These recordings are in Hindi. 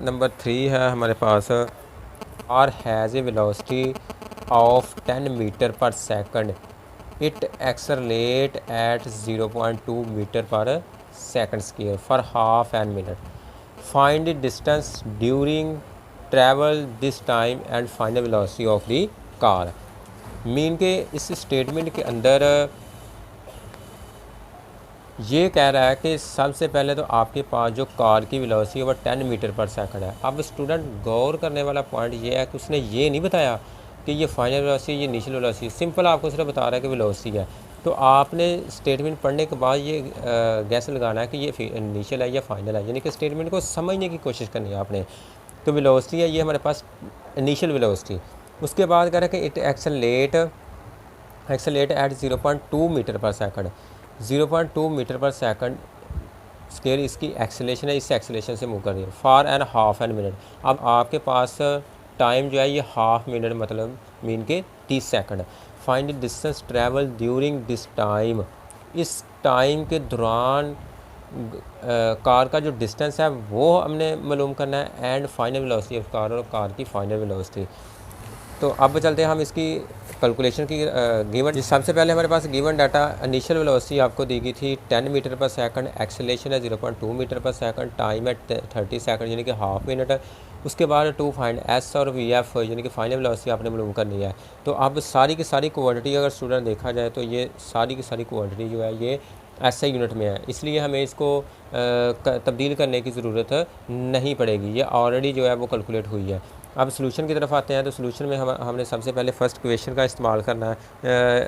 नंबर 3 है हमारे पास, car has a velocity of 10 metre per second, it accelerate at 0.2 metre per second square for half an minute, find the distance during travel this time and find the velocity of the car. Mean के इस स्टेटमेंट के अंदर ये कह रहा है कि सबसे पहले तो आपके पास जो कार की वेलोसिटी है वो 10 मीटर पर सेकंड है। अब स्टूडेंट गौर करने वाला पॉइंट ये है कि उसने ये नहीं बताया कि ये फाइनल वेलोसिटी, ये इनिशियल वेलोसिटी, सिंपल आपको सिर्फ बता रहा है कि वेलोसिटी है। तो आपने स्टेटमेंट पढ़ने के बाद ये गैस लगाना है कि ये इनिशियल है या फाइनल है, यानी कि स्टेटमेंट को समझने की कोशिश करनी है आपने। तो वेलोसिटी है ये हमारे पास इनिशियल वेलोसिटी। उसके बाद कह रहा है कि it accelerate eight 0.2 metre per second, 0.2 metre per second square इसकी एक्सेलेशन है, इस एक्सेलेशन से मूव कर रही है for and half an minute. अब आपके पास टाइम जो है ये हाफ मिनट मतलब मीन के 30 second. Find distance travel during this time, इस टाइम के दौरान कार का जो डिस्टेंस है वो हमने मालूम करना है, and final velocity of car, और कार की फाइनल वेलोसिटी। तो अब चलते हैं हम इसकी कैलकुलेशन की गिवन। सबसे पहले हमारे पास गिवन डाटा, इनिशियल वेलोसिटी आपको दी गई थी 10 मीटर पर सेकंड, एक्सेलेरेशन है 0.2 मीटर पर सेकंड, टाइम है 30 सेकंड यानी कि हाफ मिनट है। उसके बाद टू फाइंड एस और वी एफ यानी कि फाइनल वेलोसिटी आपने मालूम करनी है। तो अब सारी की सारी क्वांटिटी अगर स्टूडेंट देखा जाए तो ये सारी की सारी क्वांटिटी जो है ये ऐसे यूनिट में है, इसलिए हमें इसको तब्दील करने की ज़रूरत नहीं पड़ेगी, ये ऑलरेडी जो है वो कैलकुलेट हुई है। अब सोल्यूशन की तरफ आते हैं। तो सोल्यूशन में हमने सबसे पहले फर्स्ट इक्वेशन का इस्तेमाल करना है,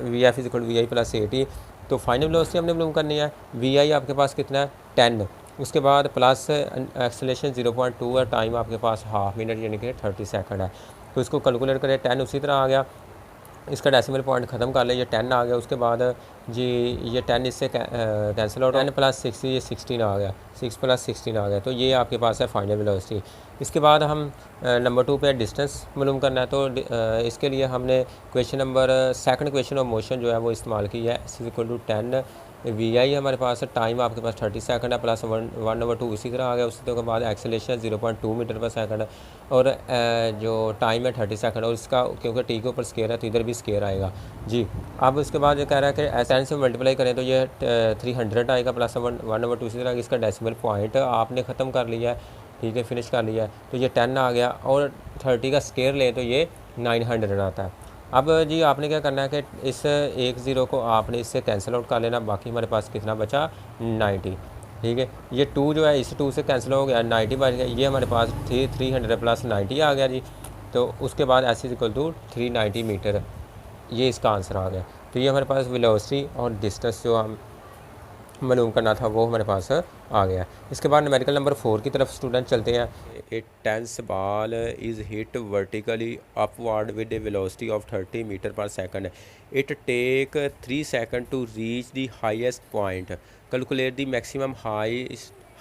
V F equal V I plus 80। तो फाइनल वेलोसिटी हमने मालूम करनी है, वी आई आपके पास कितना है 10, उसके बाद प्लस एक्सेलेरेशन 0.2 है, टाइम आपके पास हाफ मिनट यानी कि 30 सेकंड है। तो इसको कैलकुलेट करें, 10 उसी तरह आ गया, इसका डेसिमल पॉइंट ख़त्म कर ले, ये 10 आ गया। उसके बाद जी ये 10 इससे कैंसिल आउट, 10 प्लस 6 ये 16 आ गया, 6 प्लस 16 आ गया। तो ये आपके पास है फाइनल वेलोसिटी। इसके बाद हम नंबर 2 पे डिस्टेंस मालूम करना है। तो इसके लिए हमने question number second question of motion जो है वो इस्तेमाल की है, इस इक्वल टू 10 वी आई हमारे पास, टाइम आपके पास 30 सेकंड है, प्लस 1/2 उसी तरह आ गया। उसी के बाद एक्सेलेरेशन 0.2 मीटर पर सेकंड, और जो टाइम है 30 सेकंड, और इसका क्योंकि टी के ऊपर स्केयर है तो इधर भी स्केयर आएगा जी। अब उसके बाद ये कह रहा है कि 10 से मल्टीप्लाई करें तो ये 300 आएगा, प्लस 1/2 इसी तरह इसका डेसिमल पॉइंट आपने ख़त्म कर लिया है, ठीक है, फिनिश कर लिया है। तो ये 10 आ गया, और 30 का स्केयर लें तो ये 900 आता है। अब जी आपने क्या करना है कि इस 1 0 को आपने इससे कैंसिल आउट कर लेना, बाकी हमारे पास कितना बचा 90, ठीक है। ये 2 जो है इस 2 से कैंसिल हो गया, 90 बच गया, ये हमारे पास 300 प्लस 90 आ गया जी। तो उसके बाद S is equal to 390 metre, ये इसका आंसर आ गया। तो ये हमारे पास वेलोसिटी और डिस्टेंस जो हम मालूम करना था वो हमारे पास आ गया। इसके बाद न्यूमेरिकल नंबर 4 की तरफ स्टूडेंट चलते हैं। A tennis ball is hit vertically upward with a velocity of 30 metre per second, it take 3 second to reach the highest point, calculate the maximum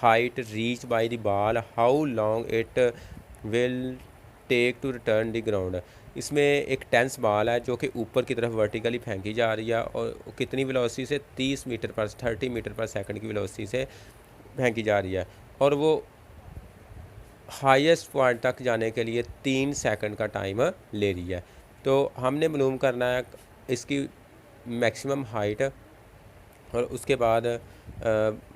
height reach by the ball, how long it will take to return the ground. इसमें एक टेंस बॉल है जो कि ऊपर की तरफ वर्टिकली फेंकी जा रही है, और कितनी वेलोसिटी से 30 मीटर पर 30 मीटर पर सेकंड की वेलोसिटी से फेंकी जा रही है, और वो हाईएस्ट पॉइंट तक जाने के लिए 3 सेकंड का टाइम ले रही है। तो हमने मालूम करना है इसकी मैक्सिमम हाइट, और उसके बाद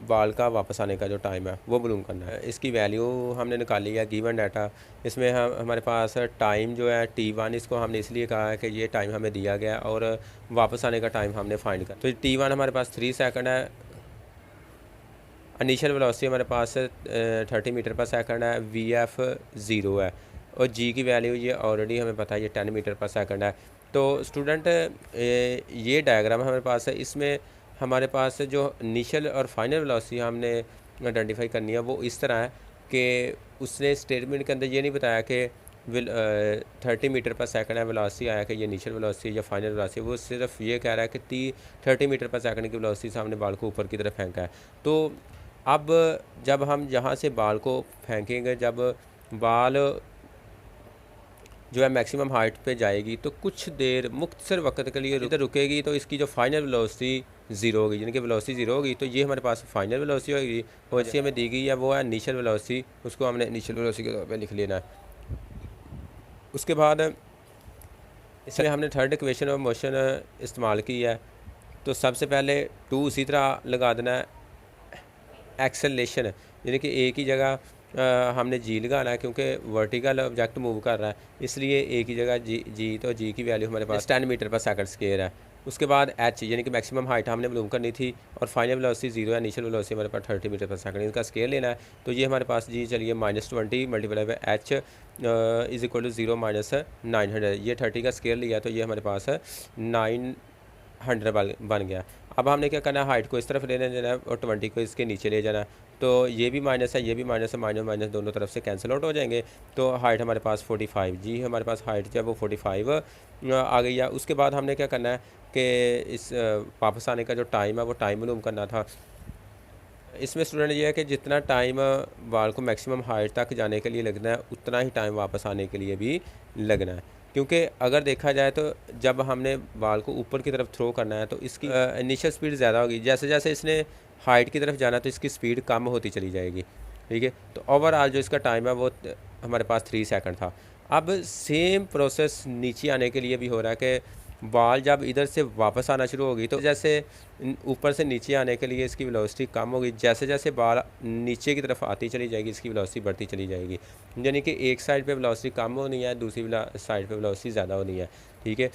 बाल का वापस आने का जो टाइम है वो मालूम करना है। इसकी वैल्यू हमने निकाली है गिवन डाटा। इसमें हमारे पास टाइम जो है T1, इसको हमने इसलिए कहा है कि ये टाइम हमें दिया गया, और वापस आने का टाइम हमने फाइंड कर। तो T1 हमारे पास 3 सेकंड है, इनिशियल वेलोसिटी हमारे पास 30 मीटर पर सेकंड है, VF 0 है, और G की वैल्यू ये ऑलरेडी हमें पता है ये 10 मीटर पर सेकंड है। तो स्टूडेंट ये डायग्राम हमारे पास है, इसमें हमारे पास जो इनिशियल और फाइनल वेलोसिटी हमने आइडेंटिफाई करनी है वो इस तरह है कि उसने स्टेटमेंट के अंदर ये नहीं बताया कि 30 मीटर पर सेकंड है वेलोसिटी आया कि ये इनिशियल वेलोसिटी या फाइनल वेलोसिटी, वो सिर्फ ये कह रहा है कि 30 मीटर पर सेकंड की वेलोसिटी से हमने बाल को ऊपर की तरफ फेंका है। तो अब जब हम यहाँ से बाल को फेंकेंगे, जब बाल जो है मैक्सिमम हाइट पे जाएगी तो कुछ देर मुख्तसर वक्त के लिए इधर रुकेगी, तो इसकी जो फाइनल वेलोसिटी ज़ीरो होगी, यानी कि वेलोसिटी ज़ीरो होगी। तो ये हमारे पास फाइनल वेलोसिटी होगी और इससे हमें दी गई है वो है इनिशियल वेलोसिटी, उसको हमने इनिशियल वेलोसिटी के तौर पे लिख लेना है। उसके बाद इसमें हमने थर्ड इक्वेशन ऑफ मोशन इस्तेमाल की है। तो सबसे पहले टू उसी तरह लगा देना है, एक्सेलेरेशन यानी कि एक ही जगह हमने जी लगाना है, क्योंकि वर्टिकल ऑब्जेक्ट मूव कर रहा है, इसलिए एक ही जगह जी तो जी की वैल्यू हमारे पास 10 मीटर पर सेकंड स्क्वायर है। उसके बाद एच यानी कि मैक्सिमम हाइट हमने मालूम करनी थी और फाइनल वेलोसिटी जीरो है, इनिशियल वेलोसिटी हमारे पास 30 मीटर पर सेकंड, इनका स्केयर लेना है। तो ये हमारे पास जी चलिए -20 multiply by H is equal to 0 minus 900, ये 30 का स्केयर लिया तो ये हमारे पास 900 बन गया। अब हमने क्या करना है, हाइट को इस तरफ लेने देना है और 20 को इसके नीचे ले जाना है। तो ये भी माइनस है, ये भी माइनस है, माइनस माइनस दोनों तरफ से कैंसिल आउट हो जाएंगे। तो हाइट हमारे पास 45 जी, हमारे पास हाइट जो है वो 45 आ गई है। उसके बाद हमने क्या करना है कि इस वापस आने का जो टाइम है वो टाइम मालूम करना था। इसमें स्टूडेंट ये है कि जितना टाइम बाल को मैक्सिमम हाइट तक जाने के लिए लगना है उतना ही टाइम वापस आने के लिए भी लगना है, क्योंकि अगर देखा जाए तो जब हमने बाल को ऊपर की तरफ थ्रो करना है तो इसकी इनिशियल स्पीड ज़्यादा होगी, जैसे जैसे इसने हाइट की तरफ जाना तो इसकी स्पीड कम होती चली जाएगी। ठीक है, तो ओवरऑल जो इसका टाइम है वो हमारे पास 3 सेकंड था। अब सेम प्रोसेस नीचे आने के लिए भी हो रहा है कि बाल जब इधर से वापस आना शुरू होगी तो जैसे ऊपर से नीचे आने के लिए इसकी वेलोसिटी कम होगी, जैसे जैसे बाल नीचे की तरफ आती चली जाएगी इसकी वेलोसिटी बढ़ती चली जाएगी, यानी कि एक साइड पे वेलोसिटी कम होनी है, दूसरी साइड पे वेलोसिटी ज़्यादा होनी है। ठीक है,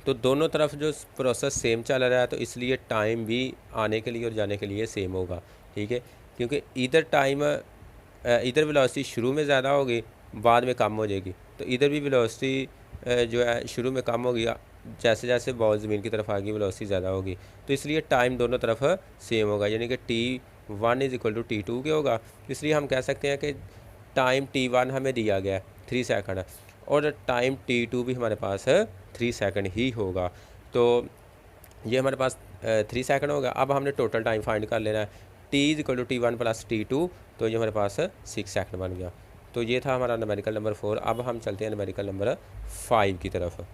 तो दोनों तरफ जो प्रोसेस सेम चल रहा है तो इसलिए टाइम भी आने के लिए और जाने के लिए सेम होगा। ठीक है, क्योंकि इधर टाइम इधर वेलोसिटी शुरू में ज़्यादा होगी, बाद में कम हो जाएगी, तो इधर भी वेलोसिटी जो है शुरू में कम होगी, जैसे जैसे बॉल ज़मीन की तरफ आएगी वेलोसिटी ज़्यादा होगी, तो इसलिए टाइम दोनों तरफ सेम होगा, यानी कि T1 is equal to T2 के होगा। इसलिए हम कह सकते हैं कि टाइम T1 हमें दिया गया है 3 सेकंड और टाइम T2 भी हमारे पास 3 सेकंड ही होगा। तो ये हमारे पास 3 सेकंड होगा। अब हमने टोटल टाइम फाइंड कर लेना है, T is equal to T1 plus T2, तो ये हमारे पास 6 सेकंड बन गया। तो ये था हमारा न्यूमेरिकल नंबर 4। अब हम चलते हैं न्यूमेरिकल नंबर 5 की तरफ।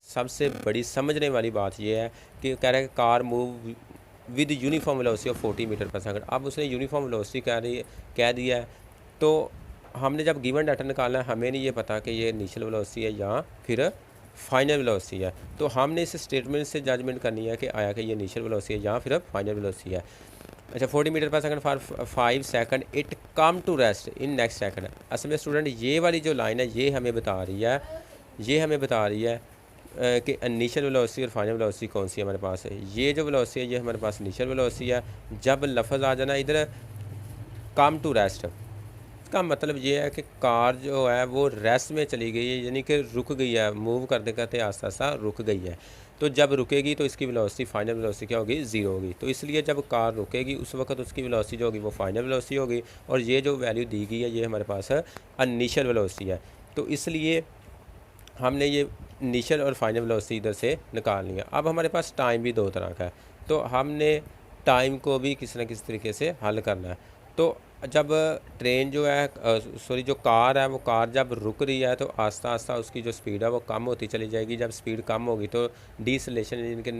सबसे बड़ी समझने वाली बात यह है कि कह रहा है कि car move with uniform velocity of 40 metre per second. अब उसने यूनिफॉर्म वेलोसिटी कह दिया है, तो हमने जब गिवन डाटा निकालना है हमें नहीं ये पता कि ये इनिशियल वेलोसिटी है या फिर फाइनल वेलोसिटी है। तो हमने इस स्टेटमेंट से जजमेंट करनी है कि आया कि ये इनिशियल वेलोसिटी है या फिर फाइनल वेलोसिटी है। अच्छा, 40 metre per second for 5 second it come to rest in next second. असल में स्टूडेंट ये वाली जो लाइन है ये हमें बता रही है कि इनिशियल वेलोसिटी और फाइनल वेलोसिटी कौन सी हमारे पास है। ये जो वेलोसिटी है ये हमारे पास इनिशियल वेलोसिटी है। जब लफ्ज़ आ जाना इधर कम टू रेस्ट, इसका मतलब ये है कि कार जो है वो रेस्ट में चली गई है, यानी कि रुक गई है, मूव करते करते आस्ता आस्ता रुक गई है। तो जब रुकेगी तो इसकी वेलोसिटी फाइनल वेलोसिटी क्या होगी, ज़ीरो होगी। तो इसलिए जब कार रुकेगी उस वक्त उसकी वेलोसिटी जो होगी वो फाइनल वेलोसिटी होगी, और ये जो वैल्यू दी गई है ये हमारे पास है इनिशियल वेलोसिटी है। तो इसलिए हमने ये इनिशियल और फाइनल वेलोसिटी इधर से निकालनी है। अब हमारे पास टाइम भी दो तरह का है, तो हमने टाइम को भी किसी न किसी तरीके से हल करना है। तो जब ट्रेन जो है सॉरी जो कार है वो कार जब रुक रही है तो आस्ता आस्ता उसकी जो स्पीड है वो कम होती चली जाएगी। जब स्पीड कम होगी तो डीसलेशन यानी कि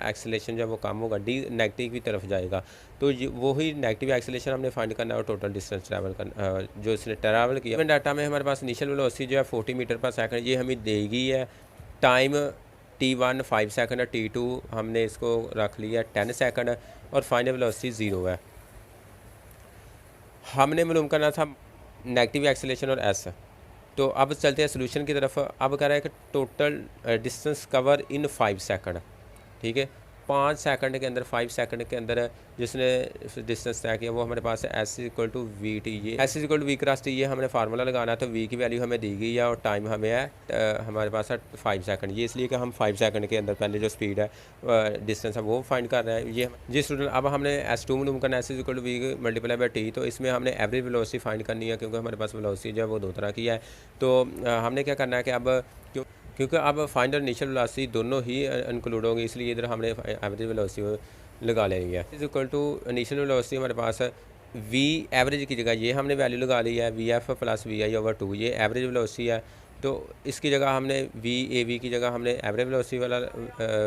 एक्सेलेरेशन जो है वो कम होगा, नेगेटिव की तरफ जाएगा। तो वही नेगेटिव एक्सेलेरेशन हमने फाइंड करना है और टोटल डिस्टेंस ट्रैवल करना जो इसने ट्रैवल किया। डाटा में हमारे पास इनिशियल वेलोसिटी जो है 40 मीटर पर सेकंड ये हमें देगी है। टाइम T1 5 सेकंड है, T2 हमने इसको रख लिया 10 सेकंड और फाइनल वेलोसिटी 0 है। हमने मालूम करना था नेगेटिव एक्सेलेरेशन और एस। तो अब चलते हैं सोल्यूशन की तरफ। अब कह रहा है कि total distance cover in 5 second. ठीक है, 5 सेकंड के अंदर 5 सेकंड के अंदर जिसने डिस्टेंस तय किया वो हमारे पास है S equal to V T. ये S equal to V cross T, ये हमने फार्मूला लगाना है। तो वी की वैल्यू हमें दी गई है और टाइम हमें है हमारे पास है 5 सेकंड। ये इसलिए कि हम 5 सेकंड के अंदर पहले जो स्पीड है डिस्टेंस है वो फाइंड कर रहे हैं। ये जी स्टूडेंट, अब हमने S2 मालूम करना है, S equal to V multiply by T. तो इसमें हमने एवरेज वेलोसिटी फाइंड करनी है, क्योंकि हमारे पास वेलोसिटी जो है वो दो तरह की है। तो हमने क्या करना है कि अब क्योंकि अब फाइनल और इनिशियल वेलोसिटी दोनों ही इंक्लूड होंगी, इसलिए इधर हमने एवरेज वेलोसिटी लगा लेनी है। Is equal to initial velocity हमारे पास वी एवरेज की जगह ये हमने वैल्यू लगा ली है V F plus V I over 2, ये एवरेज वेलोसिटी है। तो इसकी जगह हमने VAV की जगह हमने एवरेज वेलोसिटी वाला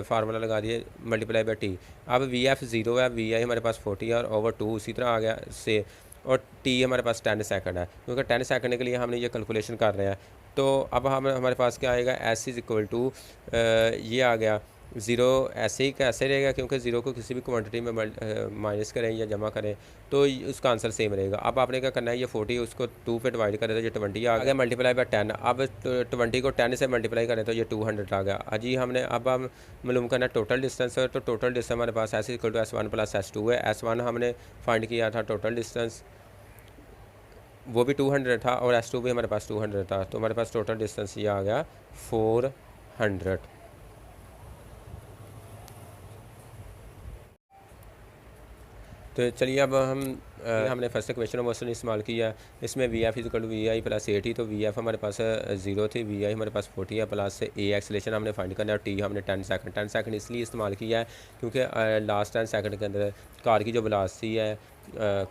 फार्मूला लगा दिया मल्टीप्लाई बाई टी। अब VF 0 है, VI हमारे पास 40 है और ओवर 2 उसी तरह आ गया से, और टी हमारे पास 10 सेकंड है, क्योंकि 10 सेकंड के लिए हमने ये कैलकुलेशन कर रहे हैं। तो अब हमारे पास क्या आएगा, S इज़ इक्वल टू ये आ गया 0, ऐसे ही कैसे रहेगा, क्योंकि 0 को किसी भी क्वांटिटी में माइनस करें या जमा करें तो उसका आंसर सेम रहेगा। अब आपने क्या करना है, ये 40 उसको 2 पे डिवाइड करें तो ये 20 आ गया, मल्टीप्लाई बाय 10। अब 20 को 10 से मल्टीप्लाई करें तो ये 200 आ गया। अजी हमने अब हम मालूम करना है टोटल डिस्टेंस, तो टोटल डिस्टेंस हमारे पास S equal to S1 plus S2 है। S1 हमने फाइंड किया था टोटल डिस्टेंस, वो भी 200 था, और S2 भी हमारे पास 200 था, तो हमारे पास टोटल डिस्टेंस ये आ गया 400। तो चलिए अब हमने फर्स्ट क्वेश्चन मोशन इस्तेमाल किया, इसमें VF is equal to VI plus AT। तो VF हमारे पास 0 थी, VI हमारे पास 40 है, प्लस A एक्सेलेरेशन हमने फाइंड करना है, और T हमने 10 सेकंड इसलिए इस्तेमाल किया है क्योंकि लास्ट 10 सेकंड के अंदर कार की जो वेलोसिटी है,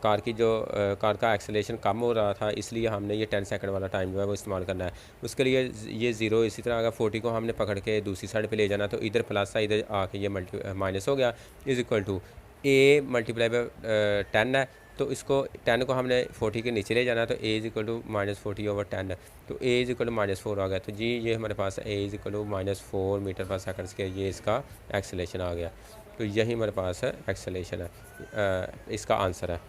कार का एक्सेलेरेशन कम हो रहा था, इसलिए हमने ये 10 सेकंड वाला टाइम जो है वो इस्तेमाल करना है। उसके लिए ये 0 इसी तरह अगर 40 को हमने पकड़ के दूसरी साइड पे ले जाना, तो इधर प्लस था, इधर आके ये माइनस हो गया, is equal to A multiply by 10 है, तो इसको 10 को हमने 40 के नीचे ले जाना है, तो A is equal to -40 over 10 है, तो A इज इक्वल टू -4 आ गया। तो जी ये हमारे पास A is equal to -4 metre per second के ये इसका एक्सेलेरेशन आ गया। तो यही हमारे पास एक्सेलेरेशन है, इसका आंसर है।